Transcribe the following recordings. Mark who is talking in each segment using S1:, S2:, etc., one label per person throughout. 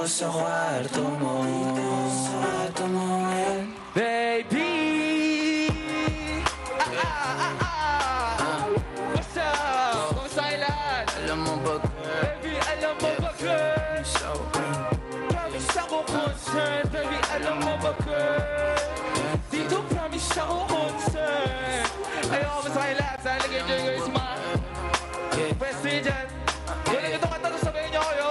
S1: sa kwarto mo.
S2: Baby! What's up? Kumusta kayo lahat?
S1: Alam mo ba, girl?
S2: Baby, alam mo ba, girl?
S1: So,
S2: Promise ako concern. Baby, alam mo ba, girl? Dito promise ako concern. Ayoko, kumusta kayo lahat? Sana nag-enjoy kayo sa mga pwesto nyo dyan. Wala nyo itong kanta, sabihin nyo kayo.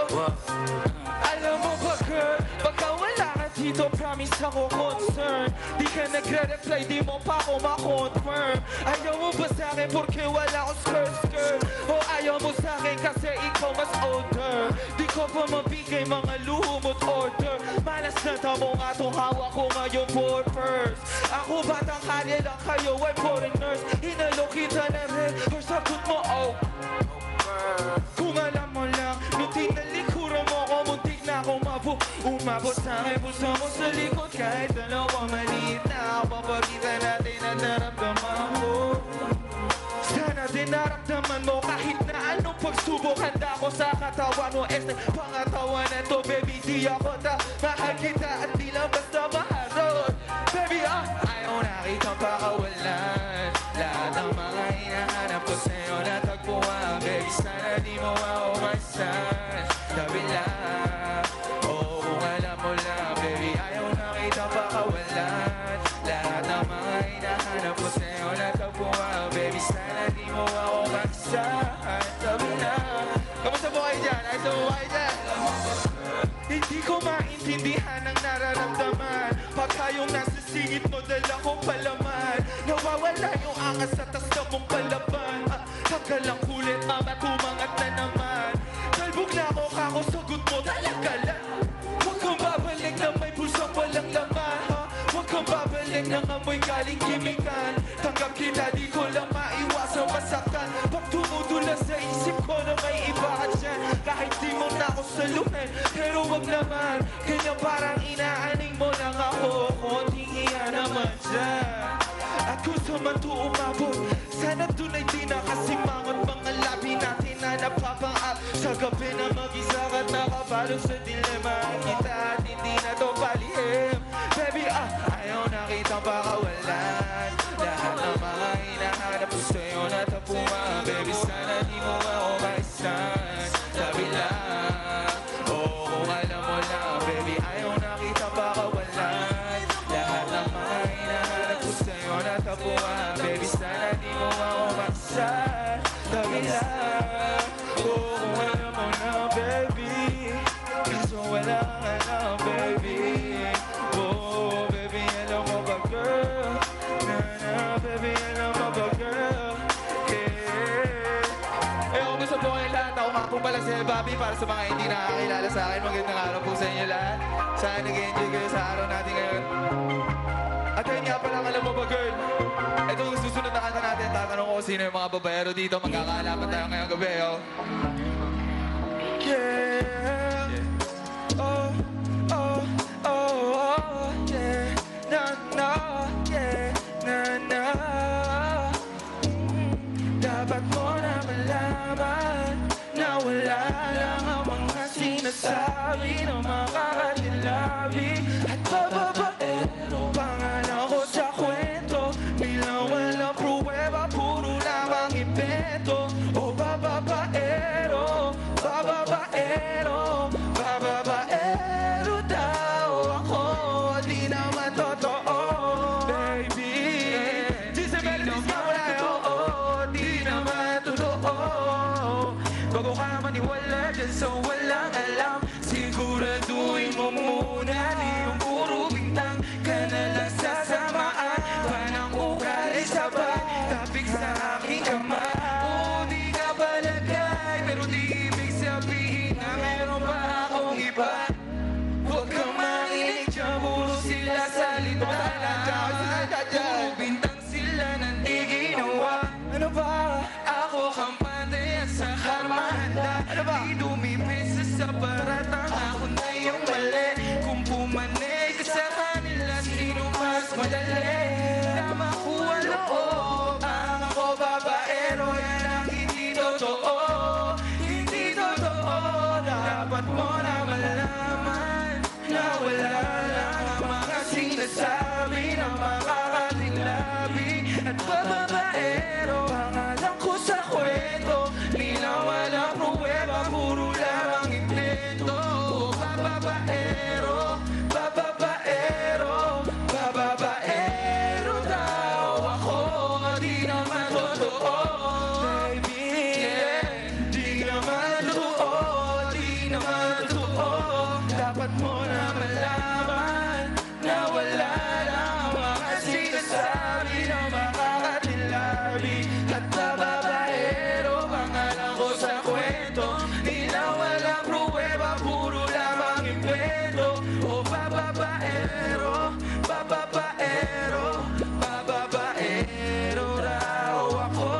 S2: Alam mo ba, girl? Pagka wala ka dito, promise ako concern. Di ka nagre-reply, di mo pa ako ma-confirm. Ayaw mo ba sa'kin porque wala akong skirt? O ayaw mo sa'kin kasi ikaw mas older? Di ko pa mabigay mga luho mo't order. Malas na tamo nga itong hawak ko ngayon for first. Ako batang kalye lang kayo ay foreigners. Hinalo kita na rin, or sagot mo, oh. Kung alam mo lang, nung tinalikuran mo ko, muntik na akong umabot sa akin, puso mo sa likod. Kahit dalawang maliit na ako, papakita natin ang naramdaman ko. Sana din naramdaman mo kahit na anong pagsubok. Handa ko sa katawan mo, pangatawan na to, baby, di ako mahal kita at di lang basta maharot. Baby, ayaw nakitang pakawalan. Lahat ng mga hinahanap ko sa'yo natagpuan. Baby, sana di mo ako masan. Sabi lang, oo, kung alam mo lang. Baby, ayaw nakitang pakawalan. Lahat ng mga hinahanap ko sa'yo natagpuan. Baby, sana di mo ako masan. Sabi lang, kamusta po kayo dyan? Ayos po kayo dyan? Hindi ko maintindihan ang nararamdaman. Pagka yung nasa singit mo, dala ko palaman. Nawawala yung angas sa tas na mong palaban. Tanggal ang kulit, mama, tumangat na naman. Talbog na ako, kako, sagot mo, talaga lang. Huwag kang babalik na may pusang walang laman. Huwag kang babalik na amoy galing kimikan. Tanggap kita, di ko lang maiwasang masaktan. Pag tumutulas sa isip ko na may iba ka dyan. Kahit di mo na ako saluhin, pero wag naman. Kanya parang inaaning mo lang ako. Konting iya naman dyan. At kung sa man to umabot, sana tunay di nakasimangot. Mga labi natin na napapang-up sa gabi na mag-isa ka't nakabalog sa dilema. Kita at hindi na to palihim. Baby, ayaw nakitang pakawalan. Lahat ng mga hinahanap ko sa'yo natapuan. Baby, sana di mo ako maisan. Sabi lang, oo, kung alam mo lang. Baby, ayaw nakitang pakawalan. Lahat ng mga hinahanap ko sa'yo natapuan. Baby, sana di mo ako maisan. Sabi lang, oo, kung alam mo na, baby. Kaso wala ka na, baby. Oh, baby, alam mo ba, girl? Baby, alam mo ba, girl? Yeah. Kung gusto po kayo lahat, ako nga po pala si Bobby. Para sa mga hindi nakakilala sa akin, magandang araw po sa inyo lahat. Sana nag-enjoy kayo sa araw natin ngayon. At ayun nga pala, alam mo ba, girl? Ito yung susunod na kanta natin. Tatanong ko sino yung mga babayero dito. Magkakaalaman tayo ngayong gabi, oh. Yeah. Oh, oh, oh, oh, yeah. Na, na, yeah. Na, na. Dapat mo na malaman na wala lang ang mga sinasabi ng mga katilabi at bababaero. Pangalan ko sa kwento, bilang walang pruweba, puro lamang invento. O bababaero, bababaero, bababaero daw ako, di naman totoo, baby. Gisa Melodies ka wala, oo, di naman totoo. Bago ka maniwala dyan sa walang alam, siguraduhin mo muna di yung puro bintang ka na lang sasamaan. Panang ugali sabat, tapik sa aking kamay. Oo, di ka balagay, pero di ibig sabihin na meron pa akong iba. Huwag kang makinig dyan, puro sila salita lang. Puro bintang sila nang di ginawa. Ano ba? Ako kampante at sa karmahanda. Ano ba? Di dumipis sa paratang, ako na yung mali. Kung pumanig ka sa kanila, sino mas madali? Na makuha loob, ang ako babaero, yan ang hindi totoo. Hindi totoo, dapat mo na malaman. sinasabi ng makakating labi. At bababaero ang alam ko sa kwento. Di na walang pruweba, puro lamang invento. Bababaero, bababaero, bababaero daw ako. Di naman totoo, baby, yeah. Di naman totoo, di naman totoo. Dapat mo na malaman na wala lang mga sinasabi na makakatilabi. At bababaero, pangalan ko sa kwento. Di na walang pruweba, puro lamang invento. O bababaero, bababaero, bababaero raw ako.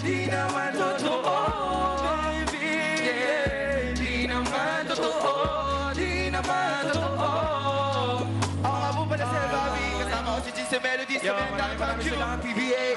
S2: Di naman totoo, baby, yeah. Di naman totoo, di naman totoo. Ako nga po pala si Bobby, kasama ko si G's Melody sa Benta.
S3: Maraming salamat PBA.